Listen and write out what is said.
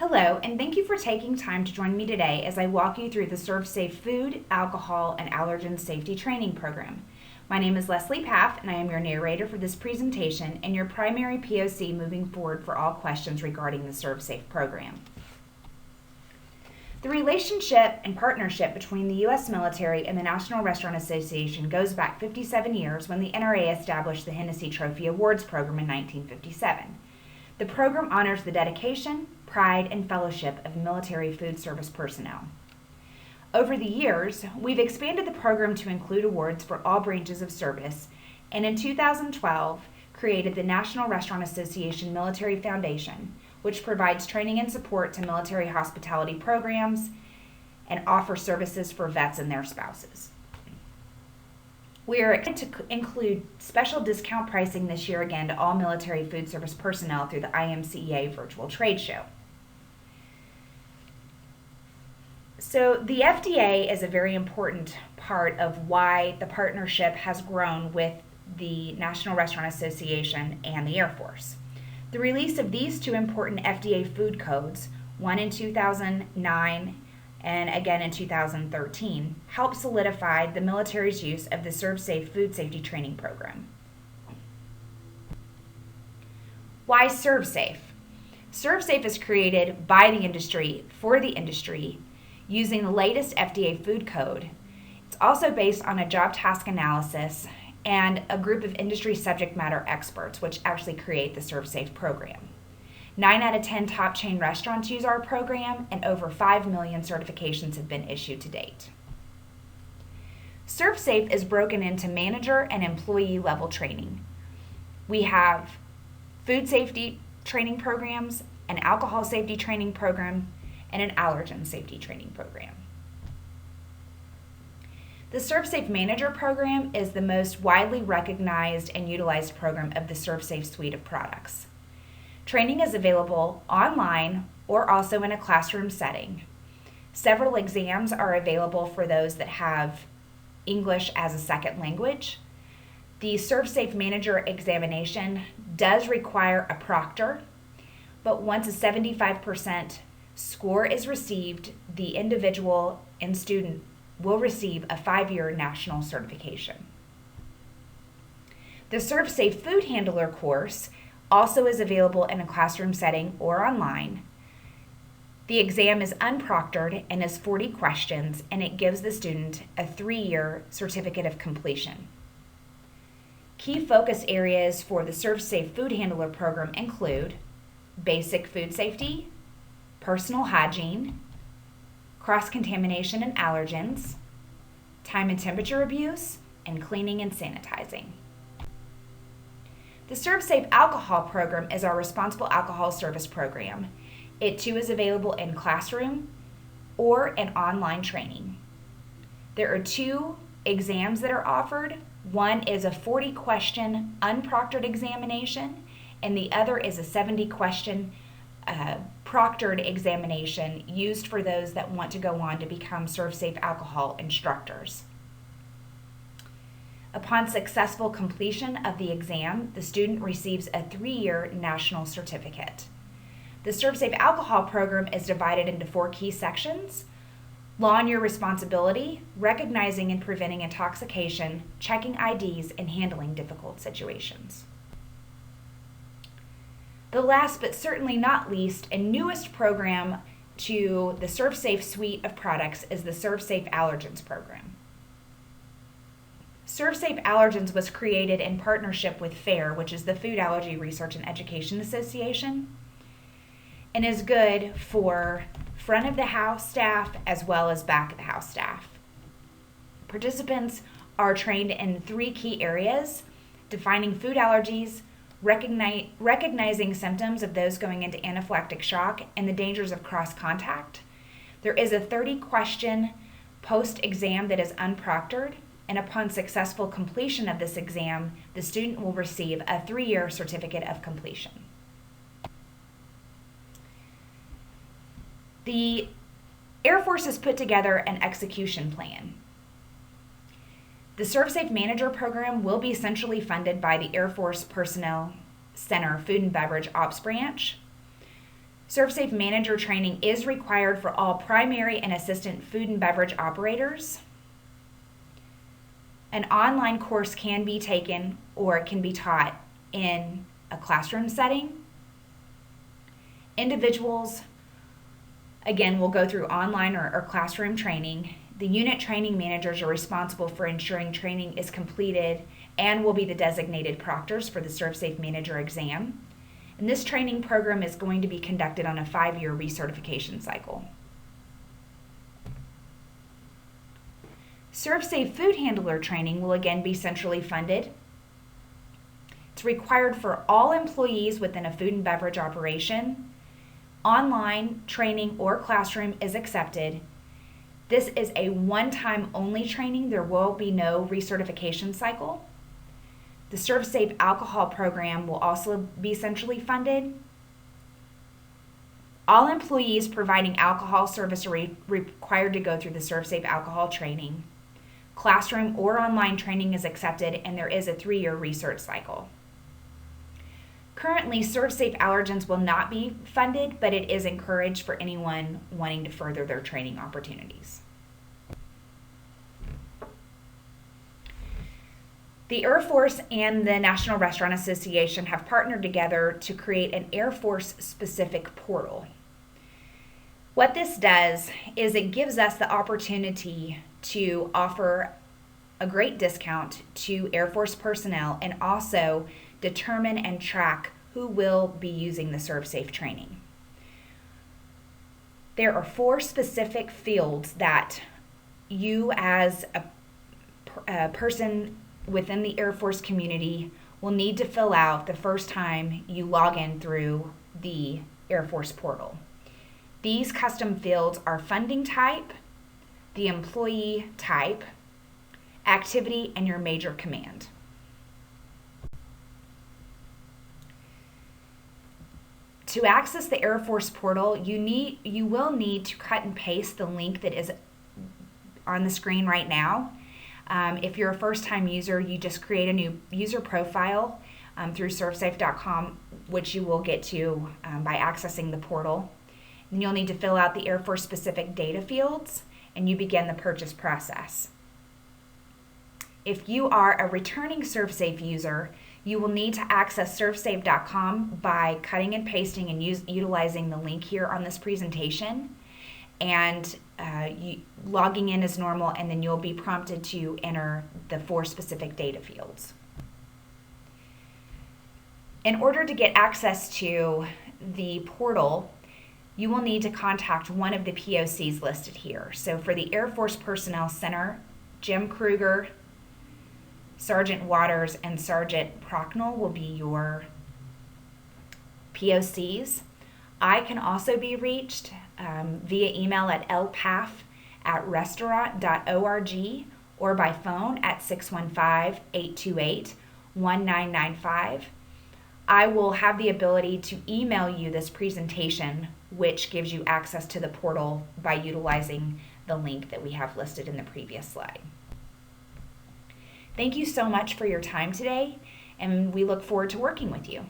Hello, and thank you for taking time to join me today as I walk you through the ServSafe Food, Alcohol, and Allergen Safety Training Program. My name is Leslie Paff, and I am your narrator for this presentation and your primary POC moving forward for all questions regarding the ServSafe program. The relationship and partnership between the U.S. military and the National Restaurant Association goes back 57 years when the NRA established the Hennessy Trophy Awards program in 1957. The program honors the dedication, pride, and fellowship of military food service personnel. Over the years, we've expanded the program to include awards for all branches of service, and in 2012, created the National Restaurant Association Military Foundation, which provides training and support to military hospitality programs and offers services for vets and their spouses. We are excited to include special discount pricing this year again to all military food service personnel through the IMCEA virtual trade show. So the FDA is a very important part of why the partnership has grown with the National Restaurant Association and the Air Force. The release of these two important FDA Food Codes, one in 2009 and again in 2013, helped solidify the military's use of the ServSafe Food Safety Training Program. Why ServSafe? ServSafe is created by the industry for the industry using the latest FDA Food Code. It's also based on a job task analysis and a group of industry subject matter experts, which actually create the ServSafe program. 9 out of 10 top chain restaurants use our program, and over 5 million certifications have been issued to date. ServSafe is broken into manager and employee level training. We have food safety training programs, an alcohol safety training program, and an allergen safety training program. The ServSafe Manager program is the most widely recognized and utilized program of the ServSafe suite of products. Training is available online or also in a classroom setting. Several exams are available for those that have English as a second language. The ServSafe Manager examination does require a proctor, but once a 75% score is received, the individual and student will receive a 5-year national certification. The ServSafe Food Handler course also is available in a classroom setting or online. The exam is unproctored and is 40 questions, and it gives the student a 3-year certificate of completion. Key focus areas for the ServSafe Food Handler program include basic food safety, personal hygiene, cross-contamination and allergens, time and temperature abuse, and cleaning and sanitizing. The ServSafe Alcohol program is our responsible alcohol service program. It too is available in classroom or in online training. There are 2 exams that are offered. One is a 40-question unproctored examination, and the other is a 70-question proctored examination used for those that want to go on to become ServSafe Alcohol instructors. Upon successful completion of the exam, the student receives a 3-year national certificate. The ServSafe Alcohol program is divided into 4 key sections: law and your responsibility, recognizing and preventing intoxication, checking IDs, and handling difficult situations. The last but certainly not least and newest program to the ServSafe suite of products is the ServSafe Allergens program. ServSafe Allergens was created in partnership with FAIR, which is the Food Allergy Research and Education Association, and is good for front of the house staff as well as back of the house staff. Participants are trained in 3 key areas: defining food allergies, recognizing symptoms of those going into anaphylactic shock, and the dangers of cross-contact. There is a 30-question post-exam that is unproctored, and upon successful completion of this exam, the student will receive a 3-year certificate of completion. The Air Force has put together an execution plan. The ServSafe Manager program will be centrally funded by the Air Force Personnel Center Food and Beverage Ops Branch. ServSafe Manager training is required for all primary and assistant food and beverage operators. An online course can be taken or it can be taught in a classroom setting. Individuals, again, will go through online or classroom training. The unit training managers are responsible for ensuring training is completed and will be the designated proctors for the ServSafe Manager exam. And this training program is going to be conducted on a 5-year recertification cycle. ServSafe Food Handler training will again be centrally funded. It's required for all employees within a food and beverage operation. Online training or classroom is accepted. This is a one-time only training. There will be no recertification cycle. The ServSafe Alcohol program will also be centrally funded. All employees providing alcohol service are required to go through the ServSafe Alcohol training. Classroom or online training is accepted, and there is a 3-year research cycle. Currently, ServSafe Allergens will not be funded, but it is encouraged for anyone wanting to further their training opportunities. The Air Force and the National Restaurant Association have partnered together to create an Air Force-specific portal. What this does is it gives us the opportunity to offer a great discount to Air Force personnel and also determine and track who will be using the ServSafe training. There are 4 specific fields that you as a person within the Air Force community will need to fill out the first time you log in through the Air Force portal. These custom fields are funding type, the employee type, activity, and your major command. To access the Air Force portal, you will need to cut and paste the link that is on the screen right now. If you're a first-time user, you just create a new user profile through ServSafe.com, which you will get to by accessing the portal. And you'll need to fill out the Air Force-specific data fields, and you begin the purchase process. If you are a returning ServSafe user, you will need to access ServSafe.com by cutting and pasting and utilizing the link here on this presentation, and logging in as normal, and then you'll be prompted to enter the 4 specific data fields. In order to get access to the portal, you will need to contact one of the POCs listed here. So for the Air Force Personnel Center, Jim Kruger, Sergeant Waters, and Sergeant Procknell will be your POCs. I can also be reached via email at lpaf@restaurant.org or by phone at 615-828-1995. I will have the ability to email you this presentation, which gives you access to the portal by utilizing the link that we have listed in the previous slide. Thank you so much for your time today, and we look forward to working with you.